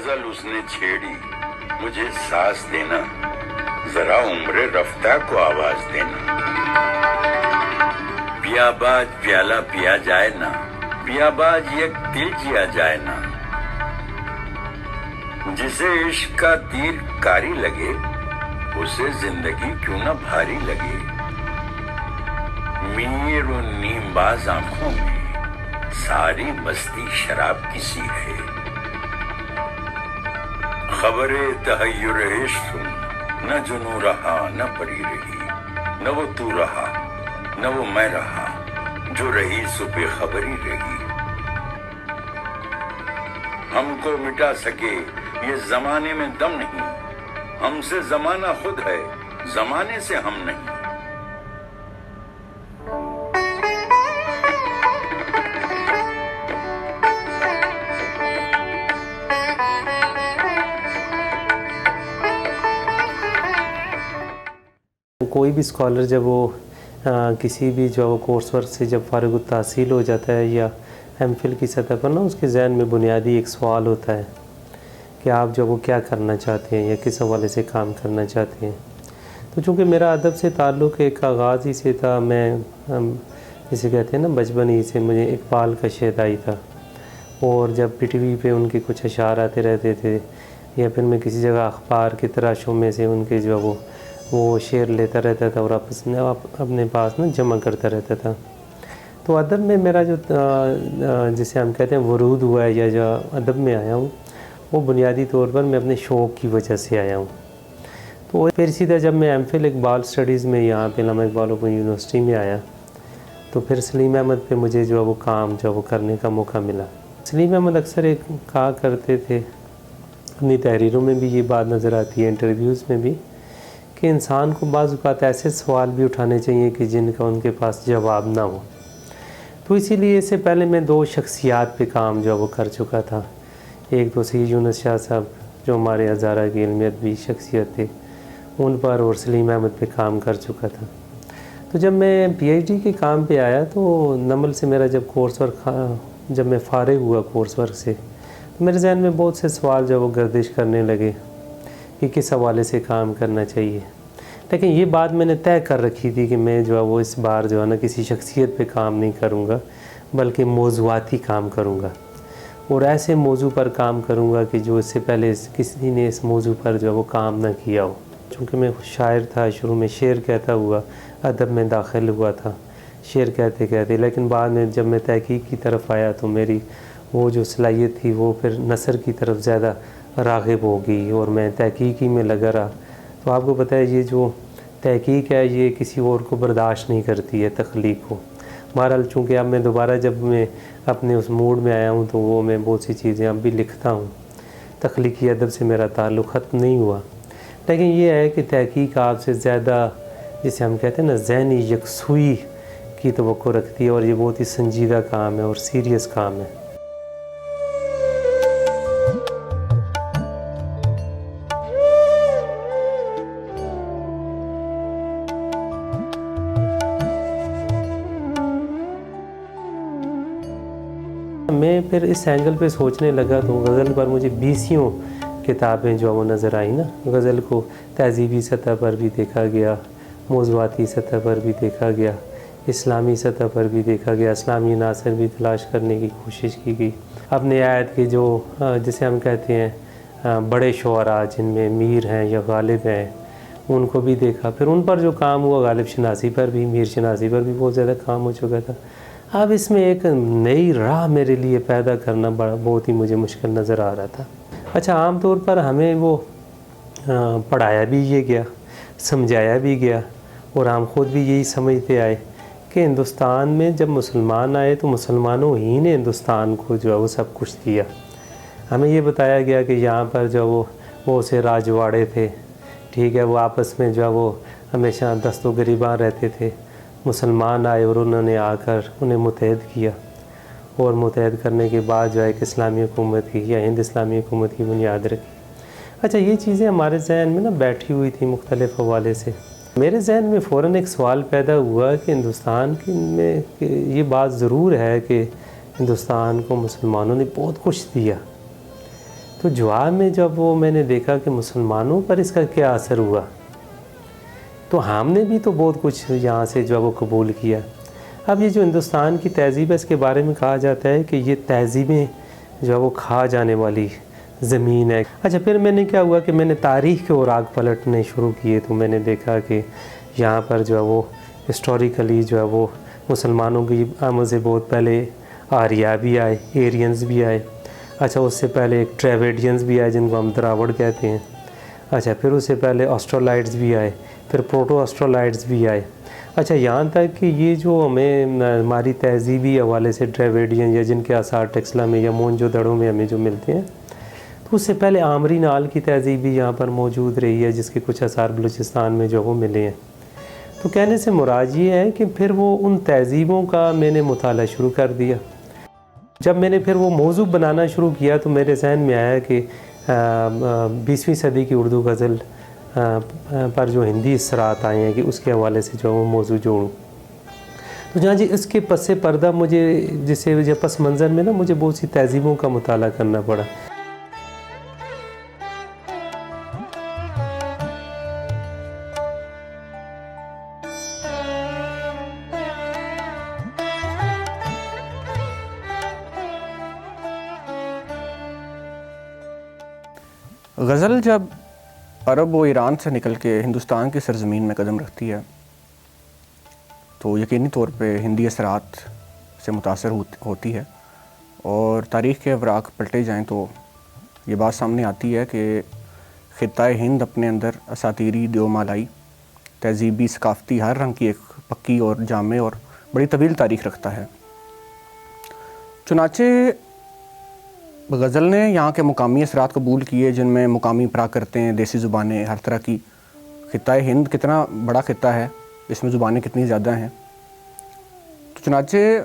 गजल उसने छेड़ी, मुझे सांस देना, जरा उम्र रफ्ता को आवाज देना। पियाबाज प्याला पिया जाए ना, पियाबाज एक दिल जिया जाए ना। जिसे इश्क का तीर कारी लगे, उसे जिंदगी क्यों ना भारी लगे। मीर उन नीमबाज आंखों में सारी मस्ती शराब की सी है। खबरे तहय्युर इश्क सुन, न जुनू रहा न परी रही, न वो तू रहा न वो मैं रहा, जो रही सो बेखबरी रही। हमको मिटा सके ये जमाने में दम नहीं, हमसे जमाना खुद है, जमाने से हम नहीं। कोई भी स्कॉलर जब वो किसी भी जो कोर्स वर्क से जब फ़ारिग तहसील हो जाता है या एमफिल की सतह पर ना, उसके जहन में बुनियादी एक सवाल होता है कि आप जो वो क्या करना चाहते हैं या किस हवाले से काम करना चाहते हैं। तो चूँकि मेरा अदब से ताल्लुक़ एक आगाज़ ही से था, मैं जिसे कहते हैं ना बचपन ही से मुझे इकबाल का शेदाई था। और जब PTV पे उनके कुछ अशार आते रहते थे या फिर मैं किसी जगह अखबार के तराशों में से उनके जो वो शेर लेता रहता था और अपने पास ना जमा करता रहता था। तो अदब में मेरा जो जिसे हम कहते हैं वरूद हुआ है या जो अदब में आया हूँ, वो बुनियादी तौर पर मैं अपने शौक़ की वजह से आया हूँ। तो फिर सीधा जब मैं एमफिल इकबाल स्टडीज़ में यहाँ पे अल्लामा इकबाल ओपन यूनिवर्सिटी में आया, तो फिर सलीम अहमद पे मुझे जो वो काम जो वो करने का मौका मिला। सलीम अहमद अक्सर एक कहा करते थे, अपनी तहरीरों में भी ये बात नज़र आती है, इंटरव्यूज़ में भी, कि इंसान को बाज़ औक़ात ऐसे सवाल भी उठाने चाहिए कि जिनका उनके पास जवाब ना हो। तो इसीलिए इससे पहले मैं 2 शख्सियात पे काम जो वो कर चुका था। एक तो सैयद यूनुस शाह साहब जो हमारे हज़ारा की इल्मियत भी शख्सियत थे, उन पर, और सलीम अहमद पे काम कर चुका था। तो जब मैं PhD के काम पे आया तो नमल से मेरा जब कोर्स वर्क जब मैं फ़ारिग हुआ कोर्स वर्क से, तो मेरे जहन में बहुत से सवाल जो वो गर्दिश करने लगे कि किस हवाले से काम करना चाहिए। लेकिन ये बात मैंने तय कर रखी थी कि मैं जो है वो इस बार जो है ना किसी शख्सियत पे काम नहीं करूँगा, बल्कि मौज़ूआती काम करूँगा और ऐसे मौजू पर काम करूँगा कि जो इससे पहले किसी ने इस मौजू पर जो है वो काम ना किया हो। चूँकि मैं शायर था, शुरू में शेर कहता हुआ अदब में दाखिल हुआ था, शेर कहते कहते, लेकिन बाद में जब मैं तहकीक की तरफ आया तो मेरी वो जो सलाहियत थी वो फिर नसर की तरफ ज़्यादा राग़िब हो गई और मैं तहकीकी में लगा रहा। तो आपको पता है ये जो तहकीक है ये किसी और को बर्दाश्त नहीं करती है, तख्लीक को। बहरहाल चूँकि अब मैं दोबारा जब मैं अपने उस मूड में आया हूँ तो वो मैं बहुत सी चीज़ें अब भी लिखता हूँ। तख्लीकी अदब से मेरा ताल्लुक़ ख़त्म नहीं हुआ, लेकिन ये है कि तहकीक आपसे ज़्यादा जिसे हम कहते हैं ना ज़हनी यकसुई की तवक्को रखती है और ये बहुत ही संजीदा काम है और सीरियस काम है। मैं फिर इस एंगल पे सोचने लगा तो गज़ल पर मुझे 20 किताबें जो वो नज़र आई ना। गज़ल को तहज़ीबी सतह पर भी देखा गया, मौज़ूआती सतह पर भी देखा गया, इस्लामी सतह पर भी देखा गया, इस्लामी नासर भी तलाश करने की कोशिश की गई। अपने आयत के जो जिसे हम कहते हैं बड़े शुअरा जिनमें मीर हैं या गालिब हैं, उनको भी देखा। फिर उन पर जो काम हुआ, गालिब शनासी पर भी, मीर शनासी पर भी बहुत ज़्यादा काम हो चुका था। अब इसमें एक नई राह मेरे लिए पैदा करना बहुत ही मुझे मुश्किल नज़र आ रहा था। अच्छा, आम तौर पर हमें वो पढ़ाया भी ये गया, समझाया भी गया और हम ख़ुद भी यही समझते आए कि हिंदुस्तान में जब मुसलमान आए तो मुसलमानों ही ने हिंदुस्तान को जो है वो सब कुछ दिया। हमें ये बताया गया कि यहाँ पर जो वो से राजवाड़े थे, ठीक है, वो आपस में जो है वो हमेशा दस्तो गिरीबान रहते थे। मुसलमान आए और उन्होंने आकर उन्हें मुतहद किया और मुतहद करने के बाद जो है एक इस्लामी हुकूमत की या हिंद इस्लामी हुकूमत की बुनियाद रखी। अच्छा, ये चीज़ें हमारे जहन में ना बैठी हुई थी मुख्तलिफ़ हवाले से। मेरे जहन में फ़ौरन एक सवाल पैदा हुआ कि हिंदुस्तान में ये बात ज़रूर है कि हिंदुस्तान को मुसलमानों ने बहुत कुछ दिया। तो जवाब में जब वो मैंने देखा कि मुसलमानों पर इसका क्या असर हुआ, तो हमने भी तो बहुत कुछ यहाँ से जो वो कबूल किया। अब ये जो हिंदुस्तान की तहज़ीब है, इसके बारे में कहा जाता है कि ये तहज़ीबें जो है वो खा जाने वाली ज़मीन है। अच्छा, फिर मैंने क्या हुआ कि मैंने तारीख़ के औराक पलटने शुरू किए, तो मैंने देखा कि यहाँ पर जो है वो हिस्टोरिकली जो है वो मुसलमानों की आमद से बहुत पहले आर्या भी आए, एरियंस भी आए। अच्छा, उससे पहले एक ट्रेवेडियंस भी आए जिनको हम द्रावड़ कहते हैं। अच्छा, फिर उससे पहले ऑस्ट्रोलाइड्स भी आए, फिर प्रोटो ऑस्ट्रोलाइड्स भी आए। अच्छा, यहाँ तक कि ये जो हमें हमारी तहज़ीबी हवाले से ड्रेविडियन या जिनके आसार टेक्सला में या मोहनजोदड़ो में हमें जो मिलते हैं, तो उससे पहले आमरी नाल की तहज़ीब भी यहाँ पर मौजूद रही है, जिसके कुछ आसार बलूचिस्तान में जो वो मिले हैं। तो कहने से मुराद ये है कि फिर वो उन तहज़ीबों का मैंने मुताला शुरू कर दिया। जब मैंने फिर वो मौजू बनाना शुरू किया तो मेरे जहन में आया कि 20वीं सदी की उर्दू गज़ल पर जो हिंदी असरात आए हैं कि उसके हवाले से जो वो मौजू जोड़ूँ। तो जहाँ जी इसके पस्से पर्दा मुझे जिसे जो पस मंज़र में ना मुझे बहुत सी तहज़ीबों का मुताला करना पड़ा। गज़ल जब अरब व ईरान से निकल के हिंदुस्तान की सरज़मीन में कदम रखती है तो यकीनी तौर पे हिंदी असरात से मुतासर होती है, और तारीख़ के अवराक पलटे जाएँ तो ये बात सामने आती है कि ख़ित्ता-ए हिंद अपने अंदर असातीरी देओमालाई, तहज़ीबी, सकाफ़ती हर रंग की एक पक्की और जामे और बड़ी तवील तारीख़ रखता है। चुनाचे गज़ल ने यहाँ के मुकामी असरात कबूल किए, जिनमें मुकामी प्राकृतें, देसी ज़ुबानें, हर तरह की। ख़ित्ता-ए हिंद कितना बड़ा ख़ित्ता है, इसमें ज़ुबानें कितनी ज़्यादा हैं। तो चुनाचे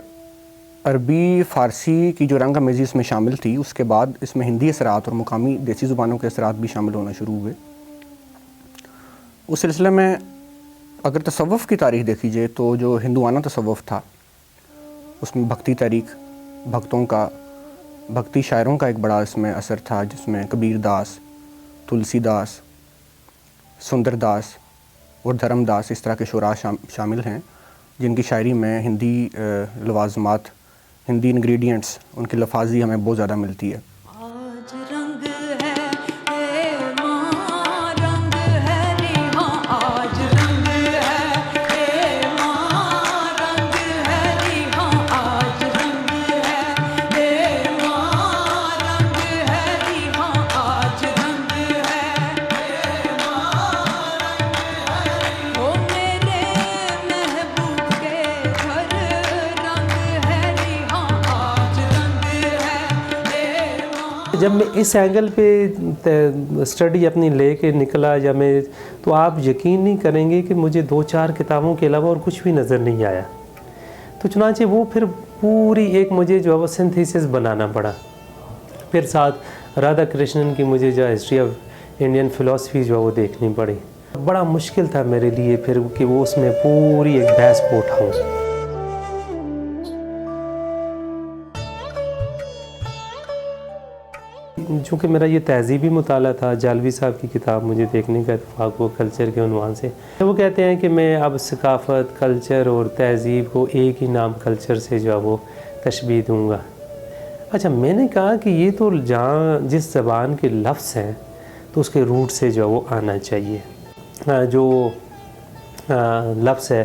अरबी फ़ारसी की जो रंग अमेज़ी इसमें शामिल थी, उसके बाद इसमें हिंदी असरात और मुकामी देसी ज़ुबानों के असरात भी शामिल होना शुरू हुए। उस सिलसिले में अगर तसव्वुफ़ की तारीख़ देखी जाए तो जो हिंदुआना तसव्वुफ़ था उसमें भक्ति तहरीक, भक्तों का, भक्ति शायरों का एक बड़ा इसमें असर था, जिसमें कबीर दास, तुलसीदास, सुंदरदास और धर्मदास इस तरह के शुरा शामिल हैं, जिनकी शायरी में हिंदी लवाज़मात, हिंदी इंग्रेडिएंट्स, उनकी लफाजी हमें बहुत ज़्यादा मिलती है। आज रंग है माँ, रंग है रिहाँ, आज रंग है माँ, रंग है रिहाँ, आज रंग है माँ, रंग है रिहाँ, आज रंग है माँ, ओ मेरे महबूब के घर रंग है रिहाँ, आज रंग है माँ। जब मैं इस एंगल पे स्टडी अपनी लेके निकला या मैं, तो आप यकीन नहीं करेंगे कि मुझे 2-4 किताबों के अलावा और कुछ भी नज़र नहीं आया। तो चुनांचे वो फिर पूरी एक मुझे जो है वो सिंथेसिस बनाना पड़ा। फिर साथ राधा कृष्णन की मुझे जो हिस्ट्री ऑफ इंडियन फ़िलासफ़ी जो है वो देखनी पड़ी। बड़ा मुश्किल था मेरे लिए फिर कि वो उसमें पूरी एक बहस को उठाऊँ। चूँकि मेरा ये तहज़ीबी मुताला था, जालवी साहब की किताब मुझे देखने का इत्तेफाक हुआ कल्चर के उन्वान से। वो कहते हैं कि मैं अब सकाफ़त, कल्चर और तहज़ीब को एक ही नाम कल्चर से जो है वो तशबीह दूँगा। अच्छा, मैंने कहा कि ये तो जहाँ जिस ज़बान के लफ्ज़ हैं तो उसके रूट से जो है वो आना चाहिए। जो लफ्ज़ है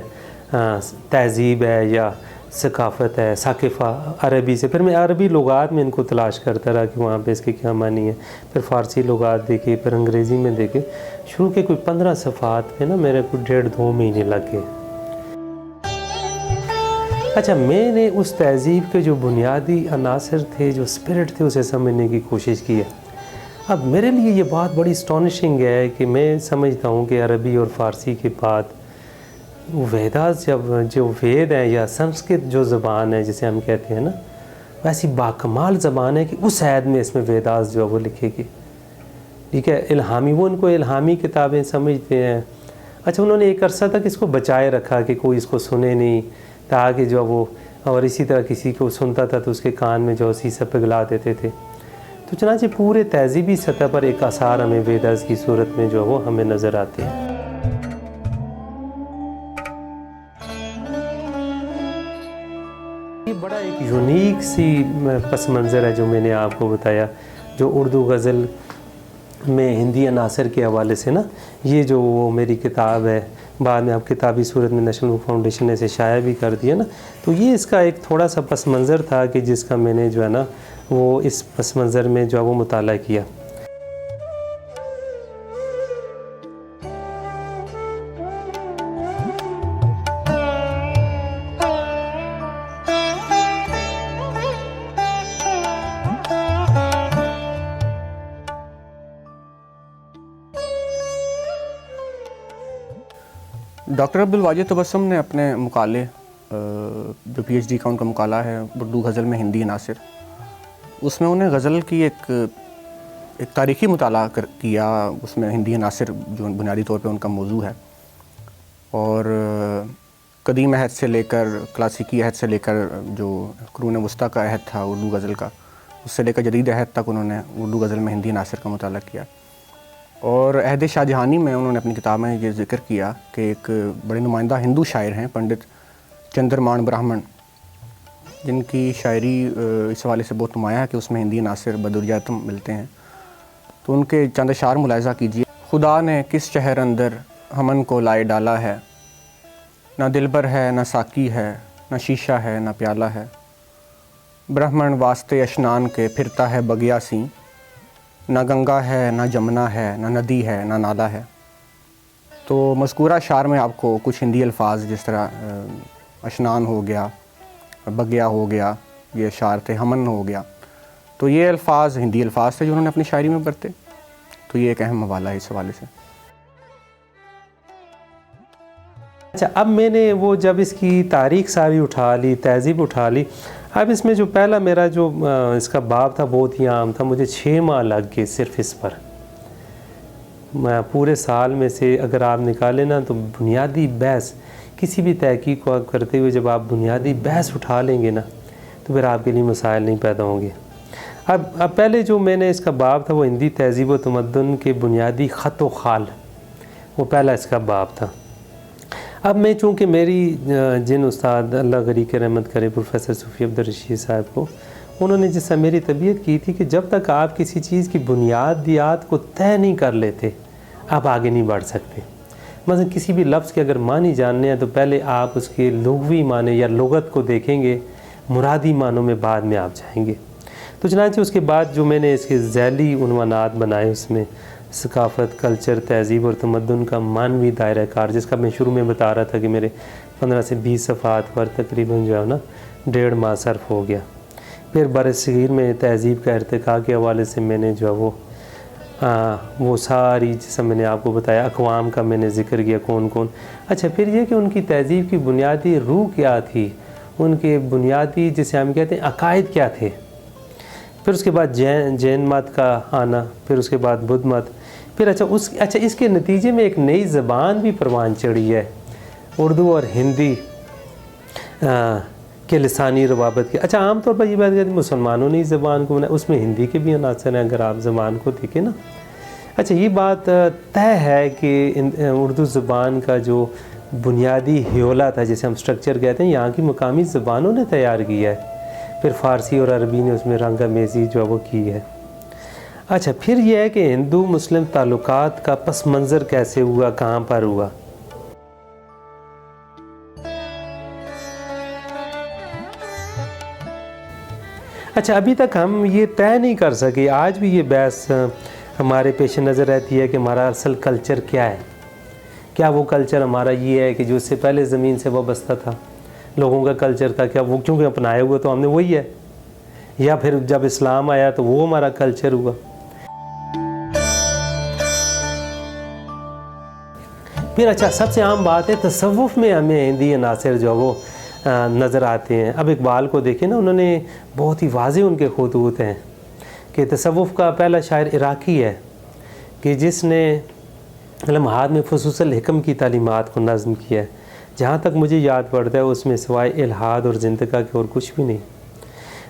तहज़ीब है या सकाफ़त है, साकिफ़ा अरबी से, फिर मैं अरबी लुगात में इनको तलाश करता रहा कि वहाँ पे इसके क्या मानी है। फिर फ़ारसी लुगात देखे, फिर अंग्रेज़ी में देखे। शुरू के कोई 15 सफ़ात में ना मेरे को 1.5-2 महीने लग गए। अच्छा, मैंने उस तहज़ीब के जो बुनियादी अनासर थे, जो स्पिरिट थे, उसे समझने की कोशिश की है। अब मेरे लिए ये बात बड़ी एस्टॉनिशिंग है कि मैं समझता हूँ कि अरबी और फ़ारसी के बाद वेदास जब जो वेद हैं या संस्कृत जो ज़बान है जिसे हम कहते हैं ना, वैसी बाकमाल ज़बान है कि उस ऐद में इसमें वेदास जो है वो लिखेगी। ठीक है, इल्हामी, वो उनको इल्हामी किताबें समझते हैं। अच्छा, उन्होंने एक अरसा तक इसको बचाए रखा कि कोई इसको सुने नहीं, ताकि जो वो, और इसी तरह किसी को सुनता था तो उसके कान में जो शीशा पिघला देते थे। तो तो चनाचे पूरे तहजीबी सतह पर एक आसार हमें वेदास की सूरत में जो है वो हमें नज़र आते हैं। ये बड़ा एक यूनिक सी पस मंज़र है जो मैंने आपको बताया, जो उर्दू गज़ल में हिंदी अनासर के हवाले से ना, ये जो वो मेरी किताब है, बाद में आप किताबी सूरत में नेशनल बुक फाउंडेशन ने इसे शाया भी कर दिया ना, तो ये इसका एक थोड़ा सा पस मंज़र था कि जिसका मैंने जो है ना वो इस पस मंज़र में जो है वो मुताला किया। डॉक्टर अब्दुल वाजिद तबस्सुम ने अपने मुकाले जो पीएचडी का उनका मुकाला है उर्दू गज़ल में हिंदी अनासर, उसमें उन्हें गज़ल की एक तारीख़ी मुताला किया। उसमें हिंदी अनासर जो बुनियादी तौर पे उनका मौजू है, और कदीम अहद से लेकर क्लासिकी अहद से लेकर जो कुरून वस्ता का अहद था उर्दू गज़ल का, उससे लेकर जदीद अहद तक उन्होंने उर्दू गज़ल में हिंदी अनासर का मुताला किया। और अहद शाहजहानी में उन्होंने अपनी किताब में ये ज़िक्र किया कि एक बड़े नुमाइंदा हिंदू शायर हैं पंडित चंद्रमान ब्राह्मण, जिनकी शायरी इस हवाले से बहुत नुमाया है कि उसमें हिंदी अनासर बदौरियातम मिलते हैं। तो उनके चंद अशार मुलाहिज़ा कीजिए। खुदा ने किस शहर अंदर हमन को लाए डाला है, ना दिलबर है ना साकी है, ना शीशा है ना प्याला है, ब्राह्मण वास्ते अशनान के फिरता है बगिया सी, ना गंगा है ना जमुना है ना नदी है ना नाला है। तो मज़कूरा शार में आपको कुछ हिंदी अल्फाज जिस तरह अशनान हो गया, बगिया हो गया, ये शार थे, हमन हो गया, तो ये अल्फाज हिंदी अल्फाज थे जो उन्होंने अपनी शायरी में बरते। तो ये एक अहम हवाला है इस हवाले से। अच्छा, अब मैंने वो जब इसकी तारीख़ सारी उठा ली, तहज़ीब उठा ली, अब इसमें जो पहला मेरा जो इसका बाब था बहुत ही आम था। मुझे 6 माह लग गए सिर्फ इस पर। मैं पूरे साल में से अगर आप निकालें ना तो बुनियादी बहस किसी भी तहकीक को करते हुए जब आप बुनियादी बहस उठा लेंगे ना तो फिर आपके लिए मसाइल नहीं पैदा होंगे। अब पहले जो मैंने इसका बाब था वो हिंदी तहज़ीब व तमद्दुन के बुनियादी ख़त व ख़ाल, वो पहला इसका बाब था। अब मैं चूँकि मेरी जिन उस्ताद अल्लाह गरी के रहमत करे प्रोफेसर सूफ़ी अब्दुल रशीद साहब को, उन्होंने जिससे मेरी तबीयत की थी कि जब तक आप किसी चीज़ की बुनियादियात को तय नहीं कर लेते आप आगे नहीं बढ़ सकते। मतलब किसी भी लफ्ज़ के अगर मानी जानने हैं तो पहले आप उसके लुग़वी माने या लुग़त को देखेंगे, मुरादी मानों में बाद में आप जाएंगे। तो चनांचे उसके बाद जो मैंने इसके ज़ैली उन्वानात बनाए उसमें सकाफ़त, कल्चर, तहज़ीब और तमद्दुन का मानवी दायरा कार, जिसका मैं शुरू में बता रहा था कि मेरे 15 से 20 सफ़ात पर तकरीबन जो है ना 1.5 माह सर्फ हो गया। फिर बरसगीर में तहज़ीब का इर्तिक़ा के हवाले से मैंने जो है वो सारी, जैसा मैंने आपको बताया अक़वाम का मैंने ज़िक्र किया कौन कौन। अच्छा, फिर ये कि उनकी तहज़ीब की बुनियादी रूह क्या थी, उनके बुनियादी जिसे हम कहते हैं अकायद क्या थे। फिर उसके बाद जैन मत का आना, फिर उसके बाद बुद्ध मत, फिर अच्छा इसके नतीजे में एक नई ज़बान भी परवान चढ़ी है, उर्दू और हिंदी के लिसानी रवाबत के। अच्छा, आम तौर पर ये बात कहते हैं मुसलमानों ने इस ज़बान को बनाया, उसमें हिंदी के भी अनासर हैं अगर आप ज़बान को देखें ना। अच्छा, ये बात तय है कि उर्दू ज़बान का जो बुनियादी ह्योला था, जिसे हम स्ट्रक्चर कहते हैं, यहाँ की मकामी ज़बानों ने तैयार किया है। फिर फ़ारसी और अरबी ने उसमें रंगामेज़ी जो है वो की है। अच्छा, फिर यह है कि हिंदू मुस्लिम ताल्लुकात का पस मंज़र कैसे हुआ, कहाँ पर हुआ। अच्छा, अभी तक हम ये तय नहीं कर सके, आज भी ये बहस हमारे पेश नज़र रहती है कि हमारा असल कल्चर क्या है। क्या वो कल्चर हमारा ये है कि जो उससे पहले ज़मीन से वाबस्ता था, लोगों का कल्चर था, क्या वो क्योंकि अपनाए हुए तो हमने वही है, या फिर जब इस्लाम आया तो वो हमारा कल्चर हुआ। फिर अच्छा, सबसे आम बात है तसव्वुफ़ में हमें हिंदी अनासर जो है वो नज़र आते हैं। अब इकबाल को देखें ना, उन्होंने बहुत ही वाज़े उनके खतूत हैं कि तसव्वुफ़ का पहला शायर इराक़ी है कि जिसने लम्हात में फ़ुसूसल हिकम की तालीमात को नज़्म किया है। जहाँ तक मुझे याद पड़ता है उसमें सिवाय इल्हाद और ज़िंदगा के और कुछ भी नहीं।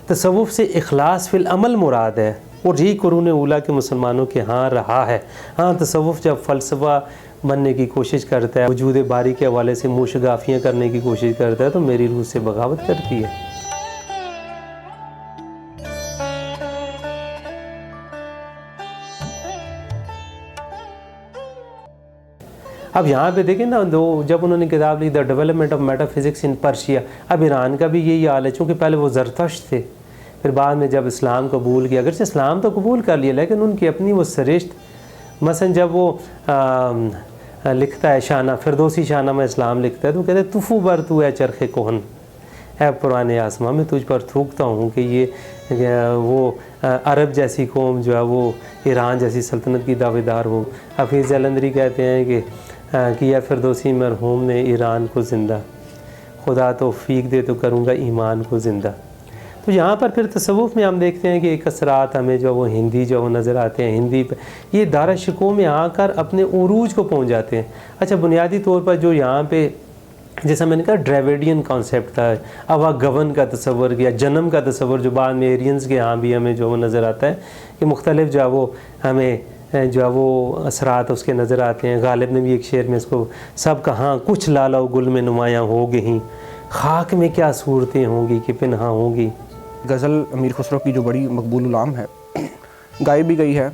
तसव्वुफ़ से इखलास फ़िल अमल मुराद है, और यही कुरून उला के मुसलमानों के यहाँ रहा है। हाँ, तसव्वुफ़ जब फ़लसफ़ा बनने की कोशिश करता है, वजूद बारी के हवाले से मुशगाफियाँ करने की कोशिश करता है, तो मेरी रूह से बगावत करती है। अब यहाँ पे देखें ना, जब उन्होंने किताब ली the development of metaphysics in Persia, अब ईरान का भी यही हाल है, चूँकि पहले वो ज़रतुश्त थे, फिर बाद में जब इस्लाम कबूल किया, अगरचे इस्लाम तो कबूल कर लिया, लेकिन उनकी अपनी वो सरिश्त, मसलन जब वो लिखता है शाना फिरदौसी शाना में इस्लाम लिखता है, तो कहते हैं तुफ़ू बर तू है चरखे कोहन, है पुराने आसमां में तुझ पर थूकता हूँ कि ये वो अरब जैसी कौम जो है वो ईरान जैसी सल्तनत की दावेदार हो। हफीज़ जलंधरी कहते हैं कि या फिरदौसी मरहूम ने ईरान को ज़िंदा, खुदा तौफ़ीक दे तो करूँगा ईमान को ज़िंदा। तो यहाँ पर फिर तसव्वुफ़ में हम देखते हैं कि एक असरात हमें जो वो हिंदी जो वो नज़र आते हैं, हिंदी पे ये दारशिकों में आकर अपने उरूज को पहुँच जाते हैं। अच्छा, बुनियादी तौर पर जो यहाँ पे जैसा मैंने कहा ड्रेविडियन कॉन्सेप्ट था, आवागमन का तस्वर किया, जन्म का तस्वर जो बाद में एरियंस के यहाँ भी हमें जो वो नज़र आता है कि मुख्तलिफ जो है वो हमें जो है वो असरात उसके नज़र आते हैं। गालिब ने भी एक शेर में इसको सब कहाँ कुछ लाला गुल में नुमायाँ हो गई, खाक में क्या सूरतें होंगी कि पिन्हा होंगी। गज़ल अमीर खुसरो की जो बड़ी मकबूल उलाम है, गाई भी गई है,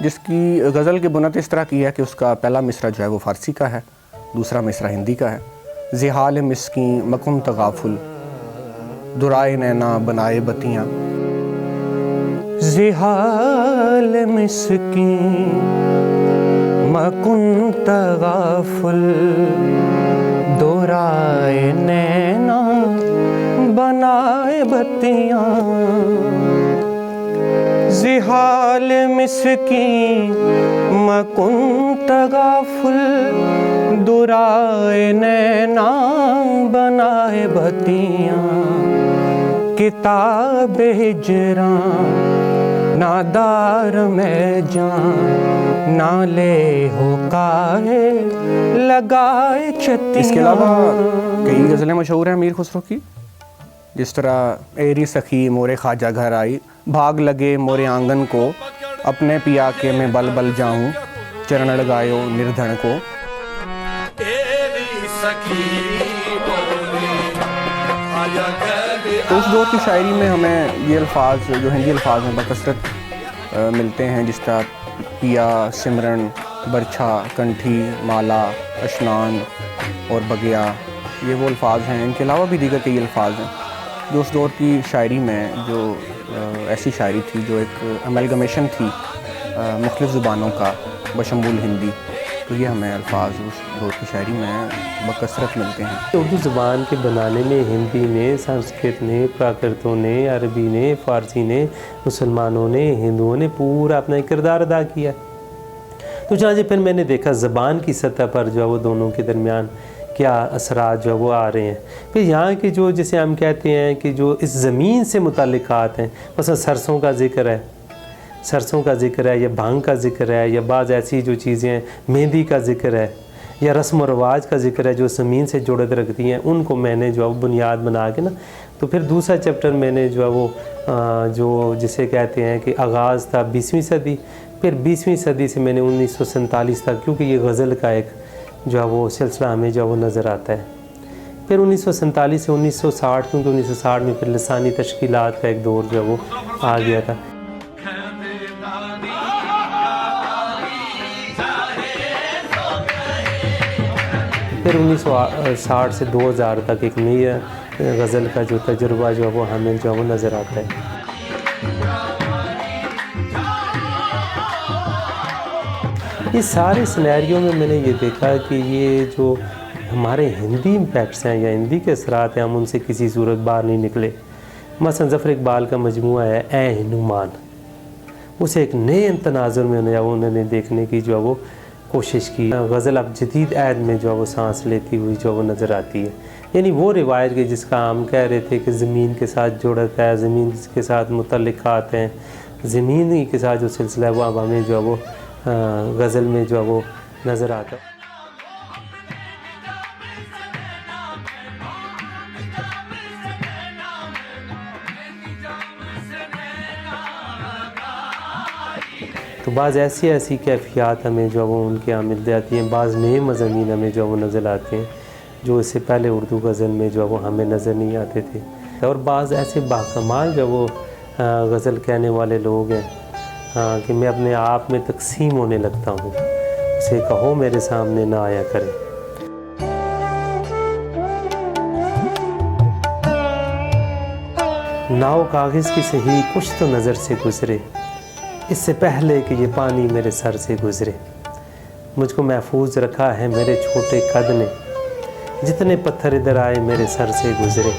जिसकी गज़ल की बुनियाद इस तरह की है कि उसका पहला मिसरा जो है वो फ़ारसी का है, दूसरा मिसरा हिंदी का है। ज़िहाल मिस्कीन मकुन तगाफुल दुराए नैना बनाए बतियाँ, ज़िहाल मिस्कीन मकुन तगाफुल दुराए नैना बनाए बतियाँ, ज़िहाल मिस्कीन मकुन तगाफुल दुराए नैना बनाए बतियाँ, किताब हिजरा नादार में जान नाले हो काहे लगाए छतियाँ। इसके अलावा कई गज़लें मशहूर हैं अमीर खुसरो की, जिस तरह एरी सखी मोरे ख्वाजा घर आई, भाग लगे मोरे आंगन को, अपने पिया के मैं बल बल जाऊं, चरण लगायो निर्धन को। तो उस दौर की शायरी में हमें ये अल्फाज जो हिंदी अल्फाज में बकसरत मिलते हैं, जिस तरह पिया, सिमरन, बरछा, कंठी, माला, अशनान और बगिया, ये वो अल्फाज हैं। इनके अलावा भी दीगर कई अल्फाज हैं जो उस दौर की शायरी में जो ऐसी शायरी थी जो एक अमलगमेशन थी मुख्तलिफ़ ज़ुबानों का बशमूल हिंदी, तो ये हमें अल्फाज उस दौर की शायरी में बकसरत मिलते हैं। उर्दू ज़ुबान के बनाने में हिंदी ने, संस्कृत ने, प्राकृतों ने, अरबी ने, फ़ारसी ने, मुसलमानों ने, हिंदुओं ने पूरा अपना किरदार अदा किया। तो जहाँ से फिर मैंने देखा ज़बान की सतह पर जो है वो दोनों के दरमियान क्या असरात जो वो आ रहे हैं। फिर यहाँ के जो जिसे हम कहते हैं कि जो इस ज़मीन से मुताल्लिक़ात हैं, मसलन सरसों का ज़िक्र है, सरसों का ज़िक्र है, या भांग का ज़िक्र है, या बाज़ ऐसी जो चीज़ें हैं, मेहंदी का ज़िक्र है, या रस्म व रवाज का ज़िक्र है जो ज़मीन से जुड़त रखती हैं, उनको मैंने जो है बुनियाद बना के ना, तो फिर दूसरा चैप्टर मैंने जो है वो जो जिसे कहते हैं कि आगाज़ था 20वीं सदी, फिर 20वीं सदी से मैंने 1947 तक, क्योंकि ये गज़ल का एक जो है वो सिलसिला हमें जो वो नज़र आता है। फिर 1947 से 1960, क्योंकि 1960 में फिर लसानी तश्कीलात का एक दौर जो है वो आ गया था। फिर 1960 से 2000 तक एक नई गज़ल का जो तजुर्बा जो है वो हमें जो है वो नज़र आता है। इस सारे सिनेरियो में मैंने ये देखा कि ये जो हमारे हिंदी इम्पैक्ट्स हैं या हिंदी के असरात हैं, हम उनसे किसी सूरत बाहर नहीं निकले। मसलन ज़फ़र इक़बाल का मजमूआ है ए हनुमान, उसे एक नए तनाज़ुर में उन्होंने देखने की जो है वो कोशिश की। गज़ल अब जदीद ऐद में जो है वो सांस लेती हुई जो वो नज़र आती है, यानी वो रिवायत की जिसका हम कह रहे थे कि ज़मीन के साथ जुड़त है, ज़मीन के साथ मुतल्लिक़ात हैं, ज़मीन के साथ जो सिलसिला है वो अब हमें जो है वो गज़ल में जो है वो नज़र आता है। तो बाज़ ऐसी ऐसी कैफियत हमें जो वो उनके यहाँ मिल जाती हैं, बाज़ नए मज़ामीन हमें जो वो नज़र आते हैं जो इससे पहले उर्दू गज़ल में जो वो हमें नज़र नहीं आते थे। और बाज़ ऐसे बाकमाल जो वो गज़ल कहने वाले लोग हैं कि मैं अपने आप में तकसीम होने लगता हूँ, उसे कहो मेरे सामने ना आया करे। नाव कागज़ की सही कुछ तो नज़र से गुज़रे, इससे पहले कि ये पानी मेरे सर से गुज़रे। मुझको महफूज रखा है मेरे छोटे कद ने, जितने पत्थर इधर आए मेरे सर से गुज़रे।